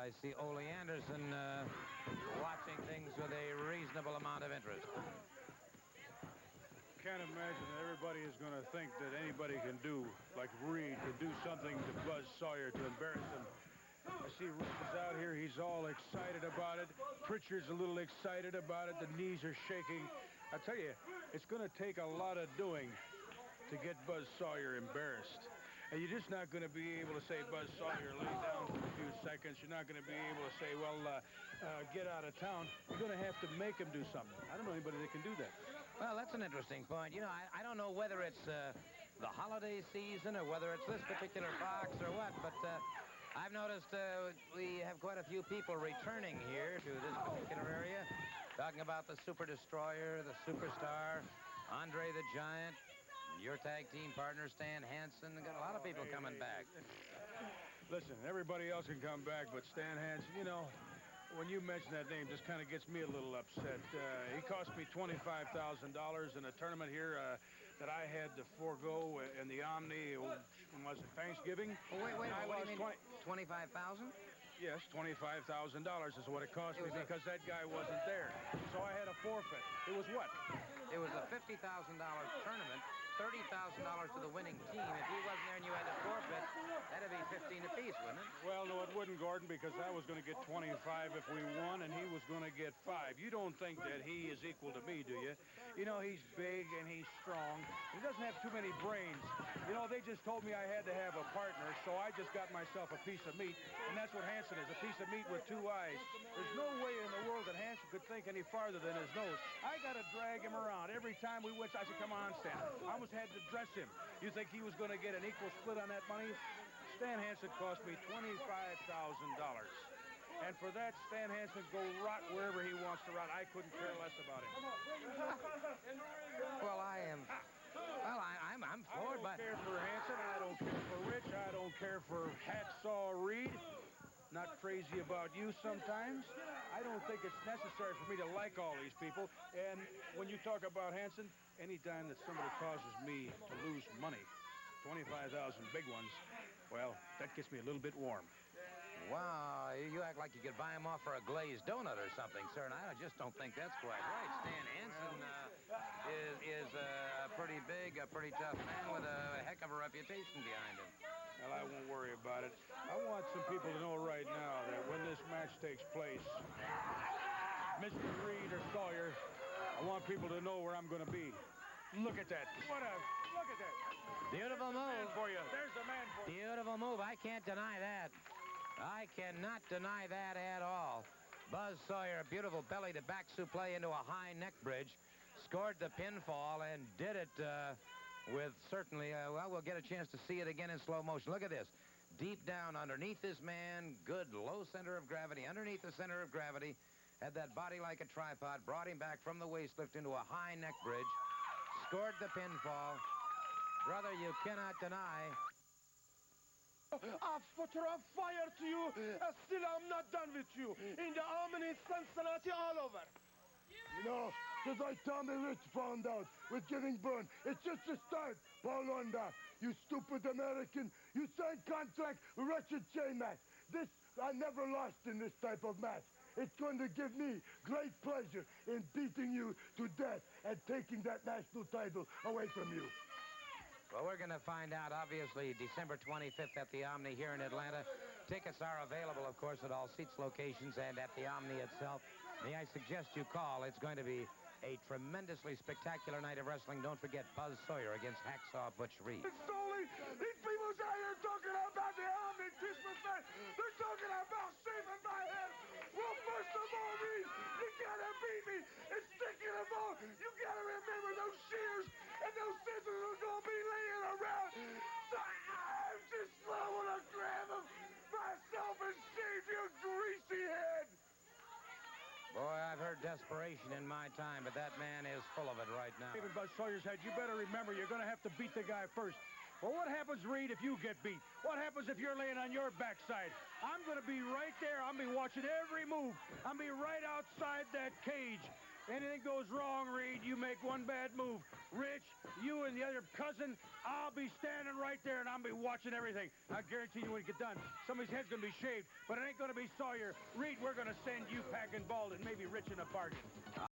I see Ole Anderson watching things with a reasonable amount of interest. Can't imagine that everybody is going to think that anybody can do, like Reed, to do something to Buzz Sawyer to embarrass him. I see Reed is out here. He's all excited about it. Pritchard's a little excited about it. The knees are shaking. I tell you, it's going to take a lot of doing to get Buzz Sawyer embarrassed. And you're just not going to be able to say, Buzz Sawyer, lay down for a few seconds. You're not going to be able to say, well, get out of town. You're going to have to make him do something. I don't know anybody that can do that. Well, that's an interesting point. You know, I don't know whether it's the holiday season or whether it's this particular box or what, but I've noticed we have quite a few people returning here to this particular area, talking about the Super Destroyer, the Superstar, Andre the Giant, your tag team partner, Stan Hansen. We've got a lot of people coming back. Listen, everybody else can come back, but Stan Hansen, you know, when you mention that name, just kind of gets me a little upset. He cost me $25,000 in a tournament here that I had to forego in the Omni. When was it, Thanksgiving? Oh, wait, what do you mean, 25,000? Yes, $25,000 is what it cost me because that guy wasn't there. So I had a forfeit. It was what? It was a $50,000 tournament, $30,000 to the winning team. If he wasn't there and you had to forfeit, that'd be 15 apiece, wouldn't it? Well, no, it wouldn't, Gordon, because I was going to get 25 if we won, and he was going to get 5. You don't think that he is equal to me, do you? You know, he's big and he's strong. He doesn't have too many brains. You know, they just told me I had to have a partner, so I just got myself a piece of meat, and that's what Hansen is, a piece of meat with 2 eyes. There's no way in the world that Hansen could think any farther than his nose. I got to drag him around. Every time we went, I said, come on, Stan. I almost had to dress him. You think he was going to get an equal split on that money? Stan Hansen cost me $25,000. And for that, Stan Hansen go rot wherever he wants to rot. I couldn't care less about him. Well, I'm floored by... I don't care for Hansen. I don't care for Rich. I don't care for Hacksaw Reed. Not crazy about you sometimes. I don't think it's necessary for me to like all these people. And when you talk about Hansen, anytime that somebody causes me to lose money, 25,000 big ones, well, that gets me a little bit warm. Wow, you act like you could buy him off for a glazed donut or something, sir, and I just don't think that's quite right. Stan Hansen is a pretty big, a pretty tough man with a heck of a reputation behind him. Well, I won't worry about it. I want some people to know right now that when this match takes place, Mr. Reed or Sawyer, I want people to know where I'm going to be. Look at that. Look at that. Beautiful move. For you. There's the man for you. Beautiful move. I can't deny that. I cannot deny that at all. Buzz Sawyer, a beautiful belly-to-back suplex into a high neck bridge, scored the pinfall and did it with certainly, well, we'll get a chance to see it again in slow motion. Look at this. Deep down underneath this man, good low center of gravity, underneath the center of gravity, had that body like a tripod, brought him back from the waist lift into a high neck bridge, scored the pinfall. Brother, you cannot deny. I've put a fire to you, and still I'm not done with you. In the Omni, Cincinnati, all over. You know, just like Tommy Rich found out with getting burned. It's just a start, Paul Onda. You stupid American. You signed contract with Richard J-Mac. This, I never lost in this type of match. It's going to give me great pleasure in beating you to death and taking that national title away from you. Well, we're going to find out, obviously, December 25th at the Omni here in Atlanta. Tickets are available, of course, at all seats locations and at the Omni itself. May I suggest you call? It's going to be a tremendously spectacular night of wrestling. Don't forget Buzz Sawyer against Hacksaw Butch Reed. These people's out here talking about the Omni Christmas night. They're talking about saving my head. Well, first of all, Reed, you gotta beat me. And second of all, you gotta remember those shears and those scissors are gonna be laying around. So I'm just gonna grab them myself and shave your greasy head. Boy, I've heard desperation in my time, but that man is full of it right now. Even Buzz Sawyer's head, you better remember you're going to have to beat the guy first. Well, what happens, Reed, if you get beat? What happens if you're laying on your backside? I'm going to be right there. I'm going to be watching every move. I'm going to be right outside that cage. Anything goes wrong, Reed, you make one bad move. Rich, you and the other cousin, I'll be standing right there, and I'll be watching everything. I guarantee you when you get done, somebody's head's going to be shaved, but it ain't going to be Sawyer. Reed, we're going to send you packing bald, and maybe Rich in a bargain.